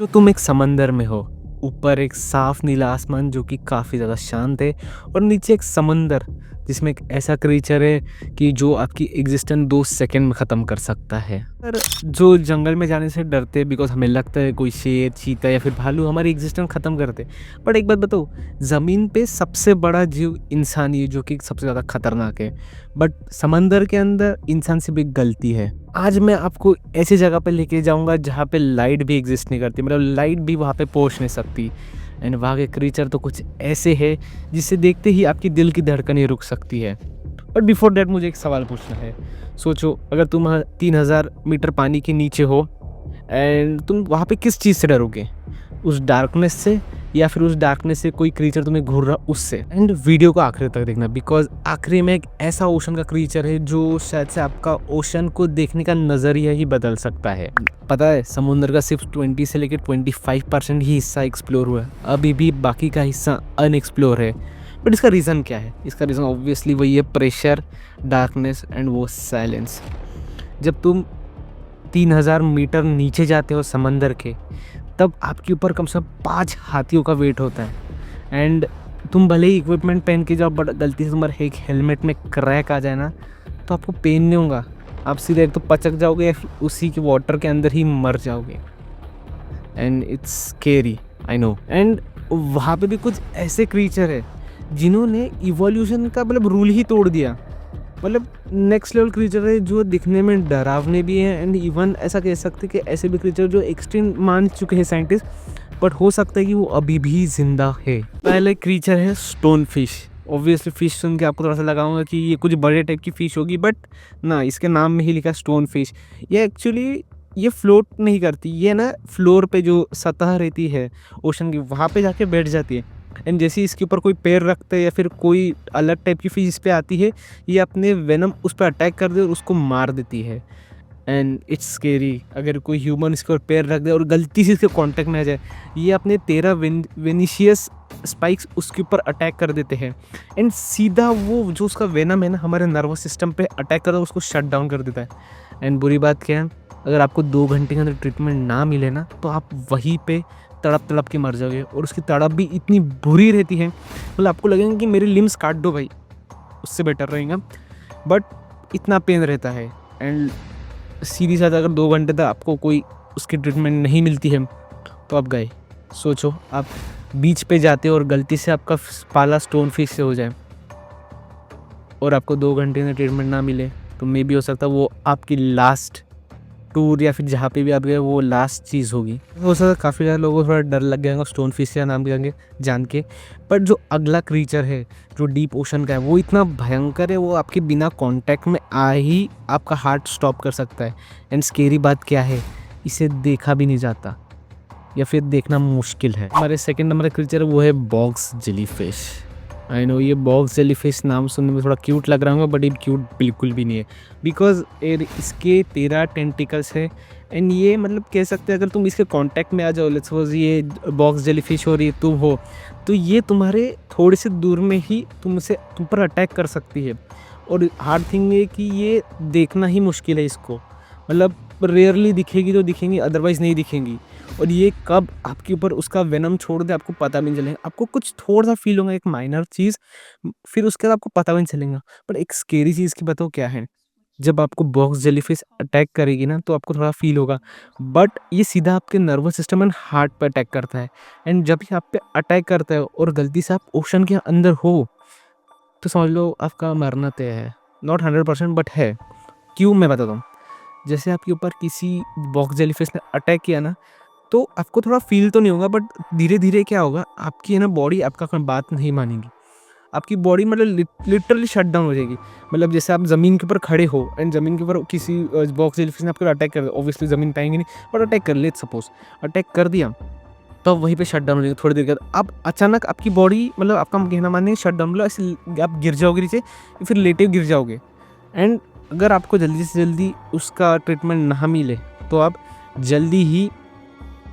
जो तुम एक समंदर में हो, ऊपर एक साफ नीला आसमान जो कि काफ़ी ज़्यादा शांत है और नीचे एक समंदर जिसमें एक ऐसा क्रीचर है कि जो आपकी एग्जिस्टेंस 2 सेकंड में ख़त्म कर सकता है। पर जो जंगल में जाने से डरते हैं बिकॉज हमें लगता है कोई शेर, चीता या फिर भालू हमारी एग्जिस्टेंस ख़त्म करते। बट एक बात बताओ, ज़मीन पे सबसे बड़ा जीव इंसान ही है जो कि सबसे ज़्यादा खतरनाक है। बट समंदर के अंदर इंसान से भी गलती है। आज मैं आपको ऐसी जगह पे लेके जाऊंगा जहाँ पे लाइट भी एग्जिस्ट नहीं करती, मतलब लाइट भी वहाँ पे पहुँच नहीं सकती। एंड वहाँ के क्रीचर तो कुछ ऐसे है जिसे देखते ही आपकी दिल की धड़कनें रुक सकती है। बट बिफोर डैट मुझे एक सवाल पूछना है। सोचो, अगर तुम 3000 मीटर पानी के नीचे हो एंड तुम वहाँ पे किस चीज़ से डरोगे? उस डार्कनेस से, या फिर उस डार्कनेस से कोई क्रीचर तुम्हें घूर रहा उससे? एंड वीडियो को आखिर तक देखना बिकॉज आखिरी में एक ऐसा ओशन का क्रीचर है जो शायद से आपका ओशन को देखने का नज़रिया ही बदल सकता है। पता है, समुद्र का सिर्फ 20 से लेकर 25% ही हिस्सा एक्सप्लोर हुआ है, अभी भी बाकी का हिस्सा अनएक्सप्लोर है। बट इसका रीज़न क्या है? इसका रीज़न ऑब्वियसली वही है, प्रेशर, डार्कनेस एंड वो साइलेंस। जब तुम 3000 मीटर नीचे जाते हो समंदर के, तब आपके ऊपर कम से कम 5 हाथियों का वेट होता है। एंड तुम भले ही इक्विपमेंट पहन के जाओ, बट गलती से तुम्हारे एक हेलमेट में क्रैक आ जाए ना, तो आपको पेन नहीं होगा, आप सीधे एक तो पचक जाओगे या फिर उसी के वाटर के अंदर ही मर जाओगे। And it's scary, I know. And वहाँ पे भी कुछ ऐसे क्रीचर है जिन्होंने इवोल्यूशन का मतलब रूल ही तोड़ दिया। मतलब नेक्स्ट लेवल क्रीचर है जो दिखने में डरावने भी हैं, एंड इवन ऐसा कह सकते हैं कि ऐसे भी क्रीचर जो एक्सटिंक्ट मान चुके हैं साइंटिस्ट, बट हो सकता है कि वो अभी भी जिंदा है। पहले क्रीचर है स्टोन फिश। ऑब्वियसली फिश सुन के आपको थोड़ा सा लगाऊंगा कि ये कुछ बड़े टाइप की फ़िश होगी, बट ना, इसके नाम में ही लिखा स्टोन फिश। ये एक्चुअली ये फ्लोट नहीं करती, ये ना फ्लोर पे जो सतह रहती है ओशन की, वहाँ पे जाके बैठ जाती है। एंड जैसे ही इसके ऊपर कोई पैर रखता है या फिर कोई अलग टाइप की फिश इस पे आती है, ये अपने वेनम उस पर अटैक कर दे और उसको मार देती है। And it's scary. अगर कोई ह्यूमन इसके ऊपर पैर रख दे और गलती से इसके कांटेक्ट में आ जाए, ये अपने 13 वेनिशियस स्पाइक्स उसके ऊपर अटैक कर देते हैं। एंड सीधा वो जो उसका वेनम है ना, हमारे नर्वस सिस्टम पे अटैक कर उसको शट डाउन कर देता है। एंड बुरी बात क्या है, अगर आपको 2 घंटे के अंदर ट्रीटमेंट ना मिले ना, तो आप वहीं पे तड़प तड़प के मर जाओगे। और उसकी तड़प भी इतनी बुरी रहती है, मतलब आपको लगेगा कि मेरे लिम्स काट दो भाई, उससे बेटर रहेगा। बट इतना पेन रहता है। एंड सीधी साधा अगर 2 घंटे तक आपको कोई उसकी ट्रीटमेंट नहीं मिलती है, तो आप गए। सोचो, आप बीच पे जाते हो और गलती से आपका पाला स्टोन फिश से हो जाए और आपको 2 घंटे में ट्रीटमेंट ना मिले, तो मे भी हो सकता है वो आपकी लास्ट टूर या फिर जहाँ पे भी आप गए वो लास्ट चीज़ होगी। हो सकता है काफ़ी ज़्यादा लोगों को थोड़ा डर लग गया होगा स्टोन फिश का नाम जान के। बट जो अगला क्रीचर है जो डीप ओशन का है, वो इतना भयंकर है, वो आपके बिना कांटेक्ट में आ ही आपका हार्ट स्टॉप कर सकता है। एंड स्केरी बात क्या है, इसे देखा भी नहीं जाता या फिर देखना मुश्किल है। हमारे सेकंड नंबर का क्रीचर वो है बॉक्स जेलीफिश। आई नो, ये बॉक्स जेलीफिश नाम सुनने में थोड़ा क्यूट लग रहा होगा, बट ये क्यूट बिल्कुल भी नहीं है। बिकॉज इसके 13 टेंटिकल्स है। एंड ये मतलब कह सकते हैं, अगर तुम इसके कांटेक्ट में आ जाओ, लेट्स सपोज ये बॉक्स जेलीफिश हो रही है, तुम हो, तो ये तुम्हारे थोड़े से दूर में ही तुम पर अटैक कर सकती है। और हार्ड थिंग है कि ये देखना ही मुश्किल है इसको, मतलब रेयरली दिखेगी तो दिखेंगी, अदरवाइज़ नहीं दिखेंगी। और ये कब आपके ऊपर उसका वेनम छोड़ दे आपको पता भी नहीं चलेगा। आपको कुछ थोड़ा सा फील होगा, एक माइनर चीज़, फिर उसके बाद आपको पता भी नहीं चलेगा। पर एक स्केरी चीज़ की बताओ क्या है, जब आपको बॉक्स जेलीफिश अटैक करेगी ना, तो आपको थोड़ा फील होगा, बट ये सीधा आपके नर्वस सिस्टम एंड हार्ट पर अटैक करता है। एंड जब ये आप पे अटैक करता है और गलती से आप ओशन के अंदर हो, तो समझ लो आपका मरना तय है। नॉट 100% बट है। क्यों, मैं बताता हूँ। जैसे आपके ऊपर किसी बॉक्स जेलीफिश ने अटैक किया ना, तो आपको थोड़ा फ़ील तो नहीं होगा, बट धीरे-धीरे क्या होगा, आपकी है ना बॉडी आपका कोई बात नहीं मानेगी। आपकी बॉडी मतलब लिटरली शट डाउन हो जाएगी। मतलब जैसे आप ज़मीन के ऊपर खड़े हो एंड ज़मीन के ऊपर किसी बॉक्स जेलीफिश ने आपके ऊपर अटैक कर दिया, ऑब्वियसली ज़मीन पे आएँगे नहीं, बट अटैक कर, लेट्स सपोज़ अटैक कर दिया, तो वहीं पे शट डाउन हो जाएगी थोड़ी देर के बाद। अब अचानक आपकी बॉडी, मतलब आपका कहना मानिए शट डाउन, मतलब ऐसे आप गिर जाओगे नीचे, फिर लेटे गिर जाओगे। एंड अगर आपको जल्दी से जल्दी उसका ट्रीटमेंट ना मिले, तो आप जल्दी ही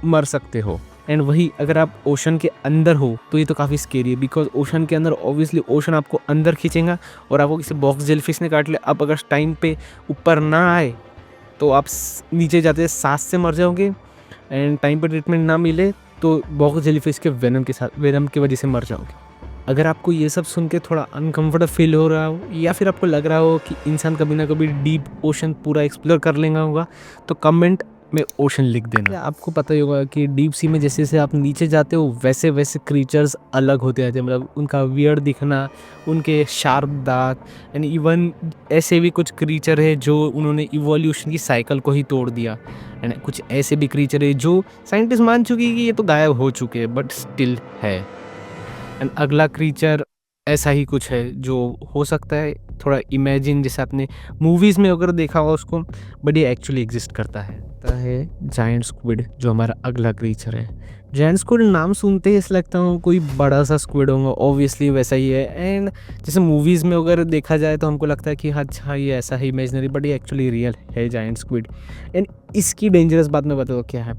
मर सकते हो। एंड वही अगर आप ओशन के अंदर हो, तो ये तो काफ़ी स्केरी है, बिकॉज ओशन के अंदर ऑब्वियसली ओशन आपको अंदर खींचेगा और आपको किसी बॉक्स जेलीफिश ने काट लिया, आप अगर टाइम पे ऊपर ना आए, तो आप नीचे जाते सांस से मर जाओगे। एंड टाइम पर ट्रीटमेंट ना मिले तो बहुत जेलीफिश के वेनम की वजह से मर जाओगे। अगर आपको ये सब सुन के थोड़ा अनकंफर्टेबल फील हो रहा हो या फिर आपको लग रहा हो कि इंसान कभी ना कभी डीप ओशन पूरा एक्सप्लोर कर लेगा होगा, तो कमेंट में ओशन लिख देना। आपको पता ही होगा कि डीप सी में जैसे जैसे आप नीचे जाते हो वैसे वैसे क्रीचर्स अलग होते जाते हैं, मतलब उनका वियर्ड दिखना, उनके शार्प दांत, एंड इवन ऐसे भी कुछ क्रीचर है जो उन्होंने इवोल्यूशन की साइकिल को ही तोड़ दिया, एंड कुछ ऐसे भी क्रीचर है जो साइंटिस्ट मान चुके हैं कि ये तो गायब हो चुके हैं बट स्टिल है। एंड अगला क्रीचर ऐसा ही कुछ है जो हो सकता है थोड़ा इमेजिन, जैसे आपने मूवीज़ में अगर देखा होगा उसको, बट ये एक्चुअली एग्जिस्ट करता है जायंट स्क्विड, जो हमारा अगला क्रीचर है। जायंट स्क्विड नाम सुनते ही ऐसा लगता है कोई बड़ा सा स्क्विड होगा, ऑब्वियसली वैसा ही है। एंड जैसे मूवीज़ में अगर देखा जाए तो हमको लगता है कि अच्छा ये ऐसा ही इमेजनरी, बट ये एक्चुअली रियल है जायंट स्क्विड। एंड इसकी डेंजरस बात मैं बताऊँ क्या है,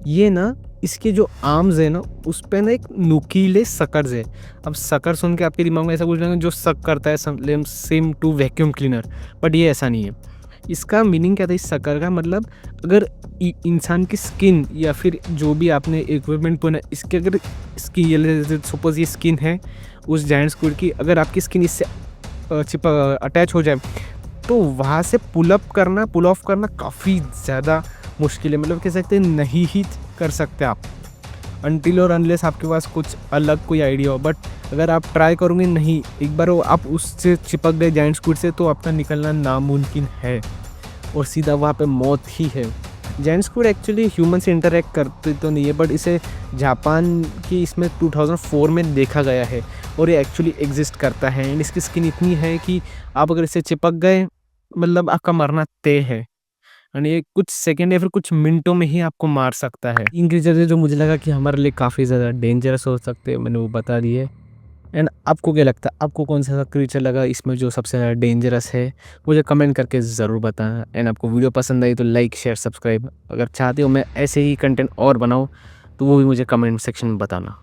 ये ना इसके जो आर्म्स है ना उस पे ना एक नुकीले सकर्स है। अब सकर सुन के आपके दिमाग में ऐसा कुछ नहीं जो सक करता है same to vacuum cleaner, but ये ऐसा नहीं है। इसका मीनिंग क्या था इस सकर का, मतलब अगर इंसान की स्किन या फिर जो भी आपने इक्विपमेंट पहना, इसके अगर इसकी ये सपोज ये स्किन है उस जायंट स्क्विड की, अगर आपकी स्किन इससे अटैच हो जाए तो वहाँ से पुल ऑफ करना काफ़ी ज़्यादा मुश्किल है, मतलब कह सकते हैं नहीं ही कर सकते आप, अनटिल और अनलेस आपके पास कुछ अलग कोई आइडिया हो। बट अगर आप ट्राई करोगे नहीं, एक बार आप उससे चिपक गए जायंट स्क्विड से, तो आपका निकलना नामुमकिन है और सीधा वहाँ पे मौत ही है। जायंट स्क्विड एक्चुअली ह्यूमन से इंटरेक्ट करते तो नहीं है, बट इसे जापान की इसमें 2004 में देखा गया है और ये एक्चुअली एग्जिस्ट करता है। एंड इसकी स्किन इतनी है कि आप अगर इसे चिपक गए मतलब आपका मरना तय है, यानी ये कुछ सेकंड या फिर कुछ मिनटों में ही आपको मार सकता है। इन क्रीचर है जो मुझे लगा कि हमारे लिए काफ़ी ज़्यादा डेंजरस हो सकते हैं, मैंने वो बता दिए। एंड आपको क्या लगता है, आपको कौन सा क्रीचर लगा इसमें जो सबसे ज़्यादा डेंजरस है, मुझे कमेंट करके ज़रूर बताना। एंड आपको वीडियो पसंद आई तो लाइक शेयर सब्सक्राइब, अगर चाहते हो मैं ऐसे ही कंटेंट और बनाऊँ तो वो भी मुझे कमेंट सेक्शन में बताना।